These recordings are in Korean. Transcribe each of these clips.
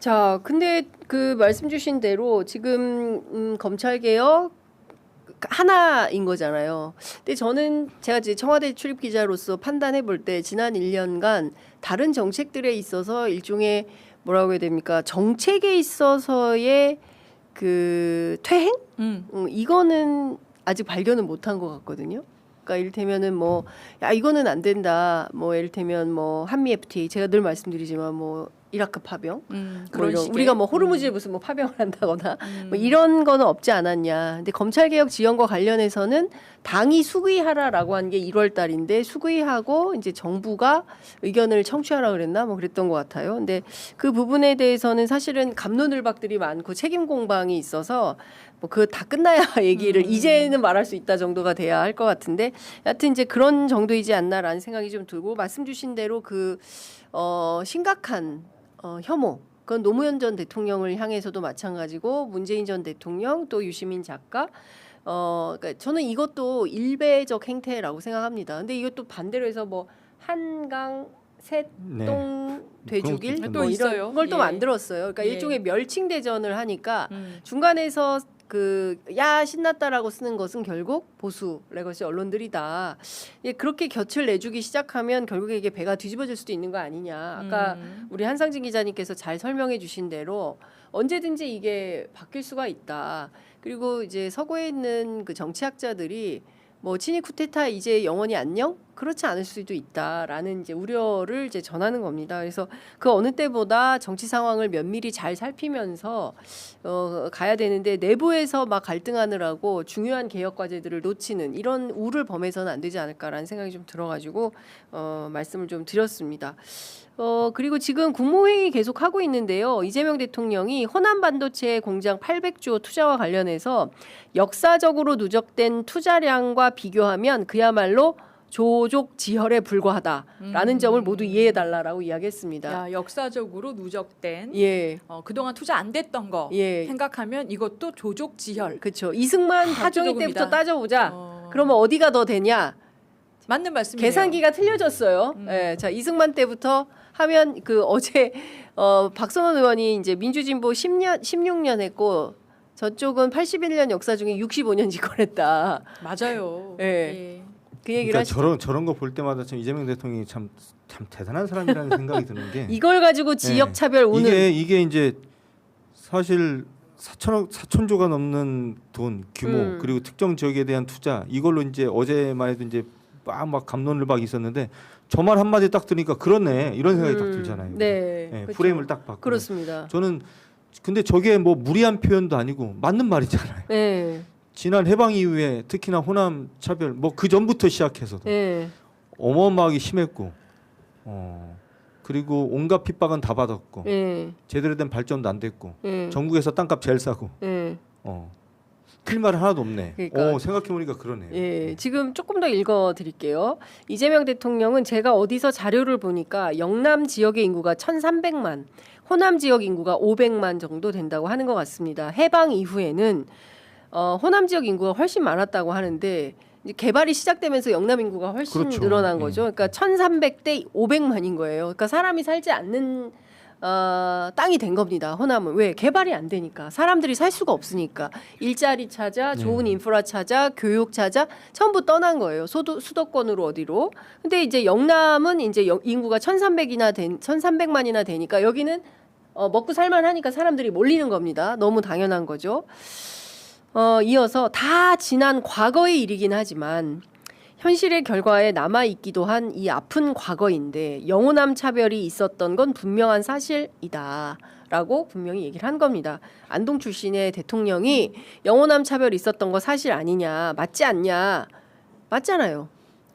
자, 근데 그 말씀 주신 대로 지금 검찰 개혁 하나인 거잖아요. 근데 저는 제가 이제 청와대 출입 기자로서 판단해 볼 때 지난 1년간 다른 정책들에 있어서 일종의 뭐라고 해야 됩니까? 정책에 있어서의 그 퇴행? 이거는 아직 발견은 못한 것 같거든요. 그러니까 이를테면은 뭐 야 이거는 안 된다. 뭐 이를테면 뭐 한미 FTA 제가 늘 말씀드리지만 뭐 이라크 파병, 뭐 이런 우리가 뭐 호르무즈에 무슨 뭐 파병을 한다거나 뭐 이런 거는 없지 않았냐. 근데 검찰 개혁 지원과 관련해서는 당이 수의하라라고 한 게 1월 달인데 수의하고 이제 정부가 의견을 청취하라 그랬나 뭐 그랬던 것 같아요. 근데 그 부분에 대해서는 사실은 갑론을박들이 많고 책임 공방이 있어서 뭐 그 다 끝나야 얘기를 이제는 말할 수 있다 정도가 돼야 할 것 같은데 여하튼 이제 그런 정도이지 않나라는 생각이 좀 들고 말씀 주신 대로 그 심각한 혐오. 그건 노무현 전 대통령을 향해서도 마찬가지고 문재인 전 대통령 또 유시민 작가. 그러니까 저는 이것도 일배적 행태라고 생각합니다. 근데 이것도 반대로 해서 뭐 한강 새똥 돼죽일 그런 뭐 것도 이런 걸 또 예. 만들었어요. 그러니까 예. 일종의 멸칭 대전을 하니까 중간에서 그 야 신났다라고 쓰는 것은 결국 보수 레거시 언론들이다. 예, 그렇게 곁을 내주기 시작하면 결국에 이게 배가 뒤집어질 수도 있는 거 아니냐. 아까 우리 한상진 기자님께서 잘 설명해 주신 대로 언제든지 이게 바뀔 수가 있다. 그리고 이제 서구에 있는 그 정치학자들이 뭐 친이 쿠데타 이제 영원히 안녕? 그렇지 않을 수도 있다라는 이제 우려를 이제 전하는 겁니다. 그래서 그 어느 때보다 정치 상황을 면밀히 잘 살피면서 가야 되는데 내부에서 막 갈등하느라고 중요한 개혁 과제들을 놓치는 이런 우를 범해서는 안 되지 않을까라는 생각이 좀 들어가지고 말씀을 좀 드렸습니다. 그리고 지금 국무회의 계속 하고 있는데요. 이재명 대통령이 호남 반도체 공장 800조 투자와 관련해서 역사적으로 누적된 투자량과 비교하면 그야말로 조족지혈에 불과하다라는 점을 모두 이해해달라고 이야기했습니다. 야, 역사적으로 누적된 예, 그동안 투자 안 됐던 거 예, 생각하면 이것도 조족지혈. 그렇죠. 이승만 박정희 조족입니다. 때부터 따져보자. 그러면 어디가 더 되냐? 맞는 말씀이에요. 계산기가 틀려졌어요. 예, 자 이승만 때부터 하면 그 어제 박선원 의원이 이제 민주진보 16년 했고 저쪽은 81년 역사 중에 65년 집권했다. 맞아요. 예. 예. 그 얘기를 그러니까 저런 거 볼 때마다 참 이재명 대통령이 참 대단한 사람이라는 생각이 드는 게 이걸 가지고 지역 차별 오늘 이게 이제 사실 4천조가 넘는 돈 규모 그리고 특정 지역에 대한 투자 이걸로 이제 어제만 해도 이제 막 갑론을박이 있었는데 저 말 한마디 딱 들으니까 그렇네 이런 생각이 딱 들잖아요. 네, 예, 그렇죠. 프레임을 딱 바꾸고 그렇습니다. 저는 근데 저게 뭐 무리한 표현도 아니고 맞는 말이잖아요. 네, 지난 해방 이후에 특히나 호남 차별 뭐 그 전부터 시작해서도 네, 어마어마하게 심했고 그리고 온갖 핍박은 다 받았고 네, 제대로 된 발전도 안 됐고 네, 전국에서 땅값 제일 싸고 네. 틀 말 하나도 없네. 그러니까. 생각해보니까 그러네요. 예, 지금 조금 더 읽어드릴게요. 이재명 대통령은 제가 어디서 자료를 보니까 영남 지역의 인구가 1,300만, 호남 지역 인구가 500만 정도 된다고 하는 것 같습니다. 해방 이후에는 호남 지역 인구가 훨씬 많았다고 하는데 이제 개발이 시작되면서 영남 인구가 훨씬 그렇죠. 늘어난 거죠. 그러니까 1,300대 500만인 거예요. 그러니까 사람이 살지 않는 땅이 된 겁니다. 호남은 왜 개발이 안 되니까 사람들이 살 수가 없으니까 일자리 찾아 좋은 인프라 찾아 교육 찾아 전부 떠난 거예요. 수도권으로 어디로. 근데 이제 영남은 이제 인구가 1,300만이나 되니까 여기는 먹고 살만하니까 사람들이 몰리는 겁니다. 너무 당연한 거죠. 이어서 다 지난 과거의 일이긴 하지만 현실의 결과에 남아있기도 한 이 아픈 과거인데 영호남 차별이 있었던 건 분명한 사실이다 라고 분명히 얘기를 한 겁니다. 안동 출신의 대통령이 영호남 차별이 있었던 거 사실 아니냐 맞지 않냐 맞잖아요.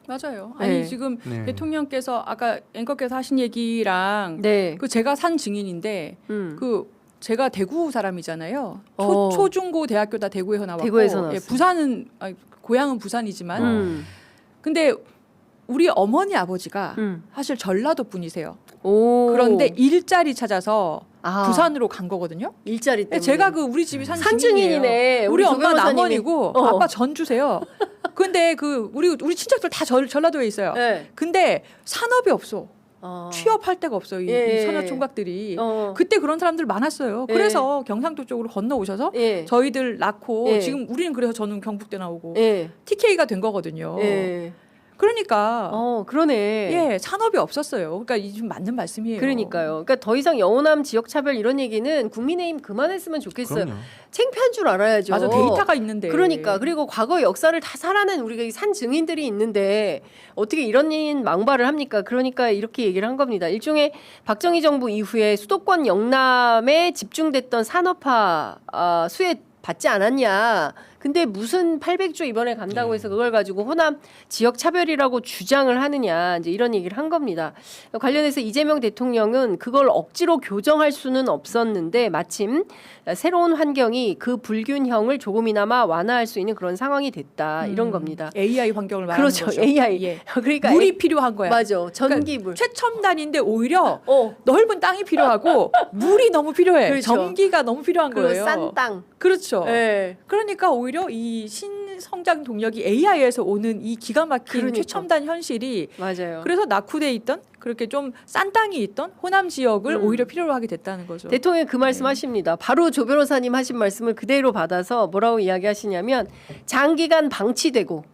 맞아요. 아니 네. 지금 네. 대통령께서 아까 앵커께서 하신 얘기랑 네. 그 제가 산 증인인데 그 제가 대구 사람이잖아요. 초중고 대학교 다 대구에서 나왔고 대구에서 나왔어요. 예, 부산은 고향은 부산이지만 근데 우리 어머니 아버지가 사실 전라도 분이세요. 오. 그런데 일자리 찾아서 아. 부산으로 간 거거든요. 일자리 때문에 제가 그 우리 집이 산 산증인이네. 증인이에요. 우리 우리 엄마 조변호사님이. 남원이고 아빠 전주세요. 근데 그 우리 친척들 다 전라도에 있어요. 네. 근데 산업이 없어. 취업할 데가 없어요. 이 선녀 총각들이. 그때 그런 사람들 많았어요. 그래서 경상도 쪽으로 건너오셔서 저희들 낳고 지금 우리는 그래서 저는 경북대 나오고 TK가 된 거거든요. 그러니까 그러네. 예, 산업이 없었어요. 그러니까 이 좀 맞는 말씀이에요. 그러니까요. 그러니까 더 이상 영호남 지역 차별 이런 얘기는 국민의힘 그만했으면 좋겠어요. 그럼요. 창피한 줄 알아야죠. 맞아, 데이터가 있는데. 그러니까 그리고 과거 역사를 다 살아낸 우리가 산 증인들이 있는데 어떻게 이런 망발을 합니까? 그러니까 이렇게 얘기를 한 겁니다. 일종의 박정희 정부 이후에 수도권 영남에 집중됐던 산업화 수혜 받지 않았냐. 근데 무슨 800조 이번에 간다고 해서 그걸 가지고 호남 지역 차별이라고 주장을 하느냐. 이제 이런 얘기를 한 겁니다. 관련해서 이재명 대통령은 그걸 억지로 교정할 수는 없었는데 마침 새로운 환경이 그 불균형을 조금이나마 완화할 수 있는 그런 상황이 됐다. 이런 겁니다. AI 환경을 말하는 그렇죠. 거죠. AI. 예. 그러니까 물이 필요한 거야. 맞아. 전기물. 그러니까 최첨단인데 오히려 넓은 땅이 필요하고 물이 너무 필요해. 그렇죠. 전기가 너무 필요한 그리고 거예요. 싼 땅. 그렇죠. 네. 그러니까 오히려 이 신성장 동력이 AI에서 오는 이 기가 막힌 그러니까. 최첨단 현실이 맞아요. 그래서 낙후돼 있던 그렇게 좀 싼 땅이 있던 호남 지역을 오히려 필요로 하게 됐다는 거죠. 대통령이 그 말씀 하십니다. 바로 조 변호사님 하신 말씀을 그대로 받아서 뭐라고 이야기하시냐면 장기간 방치되고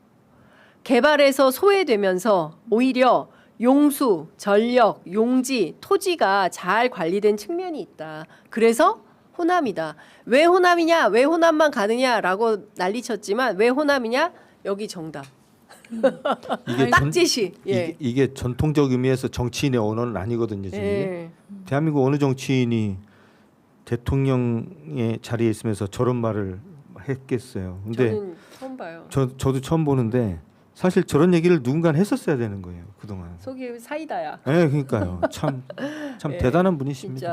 개발에서 소외되면서 오히려 용수, 전력, 용지, 토지가 잘 관리된 측면이 있다. 그래서 호남이다. 왜 호남이냐? 왜 호남만 가느냐라고 난리쳤지만 왜 호남이냐? 여기 정답. 이게 딱 제시. 이게 전통적 의미에서 정치인의 언어는 아니거든요. 지금. 대한민국 어느 정치인이 대통령의 자리에 있으면서 저런 말을 했겠어요. 근데 저는 처음 봐요. 저도 처음 보는데 사실 저런 얘기를 누군가 했었어야 되는 거예요. 그동안. 속이 사이다야. 네, 그러니까요. 참 대단한 분이십니다. 진짜.